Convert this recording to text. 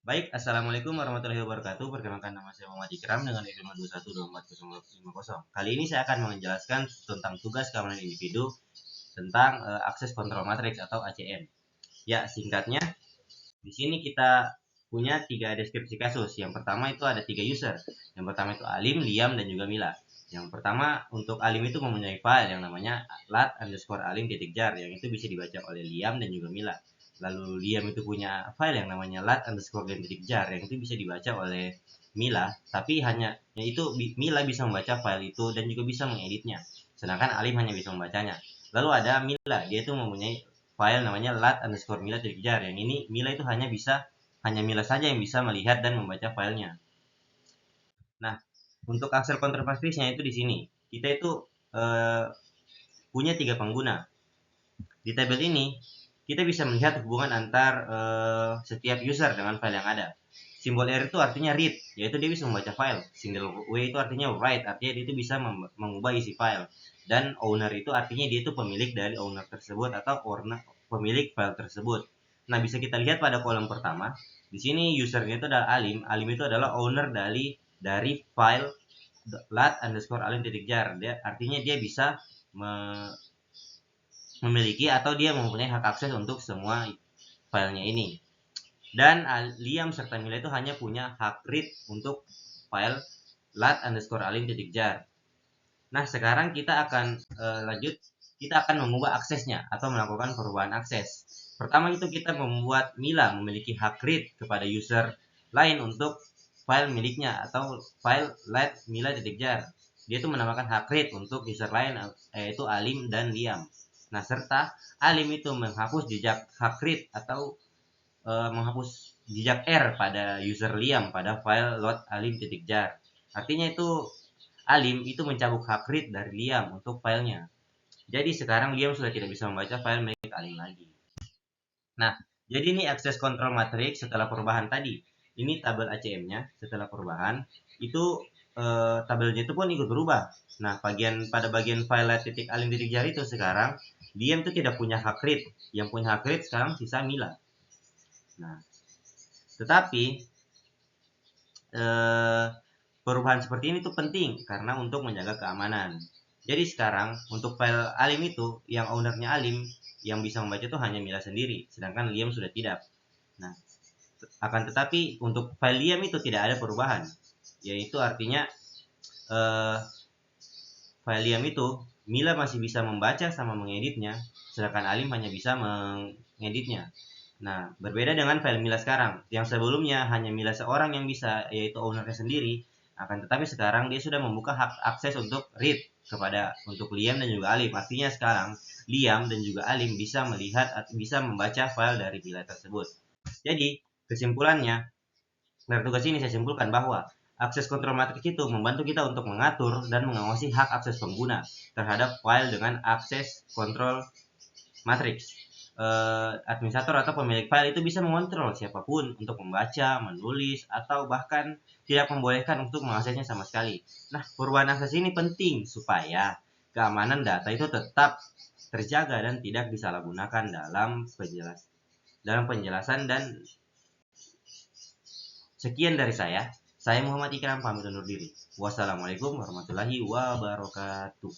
Baik, Assalamualaikum warahmatullahi wabarakatuh. Perkenalkan, nama saya Muhammad Ikram dengan NIM 212124050. Kali ini saya akan menjelaskan tentang tugas keamanan individu tentang akses kontrol matriks atau ACM. Ya, singkatnya, di sini kita punya 3 deskripsi kasus. Yang pertama itu ada 3 user. Yang pertama itu Alim, Liam, dan juga Mila. Yang pertama, untuk Alim itu mempunyai file yang namanya lat_alim.jar, yang itu bisa dibaca oleh Liam dan juga Mila. Lalu Liam itu punya file yang namanya lat_lim.jar, yang itu bisa dibaca oleh Mila, tapi hanya yaitu Mila bisa membaca file itu dan juga bisa mengeditnya, sedangkan Alim hanya bisa membacanya. Lalu ada Mila, dia itu mempunyai file namanya lat_mila.jar, yang ini Mila itu hanya Mila saja yang bisa melihat dan membaca filenya. Nah, untuk akses kontrol matriksnya itu di sini kita itu punya 3 pengguna. Di tabel ini kita bisa melihat hubungan antar setiap user dengan file yang ada. Simbol R itu artinya read, yaitu dia bisa membaca file. Simbol W itu artinya write, artinya dia itu bisa mengubah isi file. Dan owner itu artinya dia itu pemilik dari owner tersebut atau pemilik file tersebut. Nah, bisa kita lihat pada kolom pertama. Di sini usernya itu adalah Alim. Alim itu adalah owner dari file lat_alim.jar. Artinya dia bisa memiliki atau dia mempunyai hak akses untuk semua filenya ini. Dan Liam serta Mila itu hanya punya hak read untuk file lat_alim.jar. Nah, sekarang kita akan lanjut. Kita akan mengubah aksesnya atau melakukan perubahan akses. Pertama itu kita membuat Mila memiliki hak read kepada user lain untuk file miliknya atau file lat_mila.jar. Dia itu menambahkan hak read untuk user lain, yaitu Alim dan Liam. Nah, serta Alim itu menghapus jejak hak read atau menghapus jejak R pada user Liam pada file load_alim.jar. Artinya itu Alim itu mencabut hak read dari Liam untuk filenya. Jadi sekarang Liam sudah tidak bisa membaca file milik Alim lagi. Nah, jadi ini akses kontrol matriks setelah perubahan tadi. Ini tabel ACM-nya setelah perubahan. Itu tabelnya itu pun ikut berubah. Nah, pada bagian file lat.alim.jar itu sekarang Liam itu tidak punya hak read. Yang punya hak read sekarang sisa Mila. Nah, tetapi perubahan seperti ini tuh penting karena untuk menjaga keamanan. Jadi sekarang untuk file Alim itu yang ownernya Alim yang bisa membaca itu hanya Mila sendiri, sedangkan Liam sudah tidak. Nah, akan tetapi untuk file Liam itu tidak ada perubahan, yaitu artinya file Liam itu Mila masih bisa membaca sama mengeditnya, sedangkan Alim hanya bisa mengeditnya. Nah, berbeda dengan file Mila sekarang, yang sebelumnya hanya Mila seorang yang bisa, yaitu ownernya sendiri. Akan tetapi sekarang dia sudah membuka hak akses untuk read untuk Liam dan juga Alim. Artinya sekarang Liam dan juga Alim bisa membaca file dari Mila tersebut. Jadi, kesimpulannya, dari tugas ini saya simpulkan bahwa akses kontrol matriks itu membantu kita untuk mengatur dan mengawasi hak akses pengguna terhadap file dengan akses kontrol matriks. Administrator atau pemilik file itu bisa mengontrol siapapun untuk membaca, menulis, atau bahkan tidak membolehkan untuk mengaksesnya sama sekali. Nah, perubahan akses ini penting supaya keamanan data itu tetap terjaga dan tidak disalahgunakan dalam penjelasan. Dan sekian dari saya. Saya Muhammad Ikram pamit undur diri. Wassalamualaikum warahmatullahi wabarakatuh.